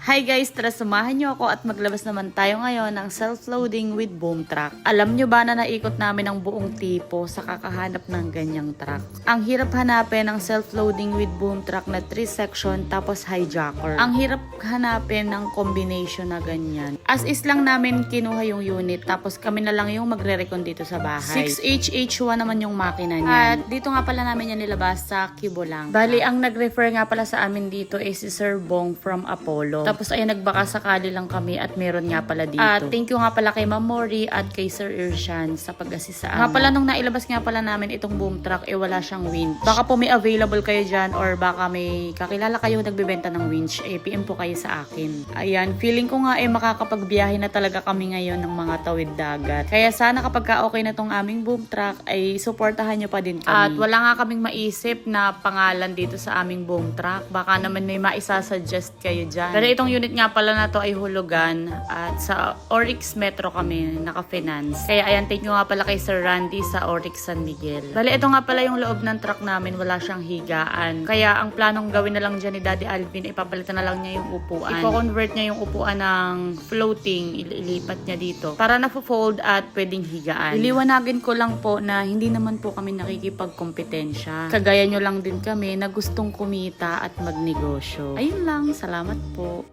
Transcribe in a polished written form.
Hi guys, tara samahan nyo ako at maglabas naman tayo ngayon ng self-loading with boom truck. Alam nyo ba na naikot namin ang buong tipo sa kakahanap ng ganyang truck? Ang hirap hanapin ng self-loading with boom truck na 3-section tapos hijacker. Ang hirap hanapin ng combination na ganyan. As is lang namin kinuha yung unit tapos kami na lang yung magre-recon dito sa bahay. 6HH1 naman yung makina niya. At dito nga pala namin yan nilabas sa Kibolangka. Bali, ang nag-refer nga pala sa amin dito is si Sir Bong from Apollo. Tapos ayun, nagbaka sakali lang kami at meron nga pala dito. At thank you nga pala kay Ma'am Mori at kay Sir Irshan sa pag-assist sa amin. Nga pala nung nailabas nga pala namin itong boom truck, wala siyang winch. Baka po may available kayo dyan or baka may kakilala kayo nagbebenta ng winch, PM po kayo sa akin. Ayan, feeling ko nga makakapagbiyahe na talaga kami ngayon ng mga tawid dagat. Kaya sana kapag okay na tong aming boom truck ay suportahan nyo pa din kami. At wala nga kaming maisip na pangalan dito sa aming boom truck. Baka naman may maisasuggest kayo dyan. Pero itong unit nga pala na to ay hulugan at sa Oryx Metro kami naka-finance. Kaya ayan, thank you nga pala kay Sir Randy sa Oryx San Miguel. Bali, ito nga pala yung loob ng truck namin, wala siyang higaan. Kaya ang planong gawin na lang dyan ni Daddy Alvin, ipapalitan na lang niya yung upuan. Ipo-convert niya yung upuan ng floating, ililipat niya dito para na-fold at pwedeng higaan. Iliwanagin ko lang po na hindi naman po kami nakikipagkompetensya. Kagaya nyo lang din kami na gustong kumita at magnegosyo. Ayun lang, salamat po.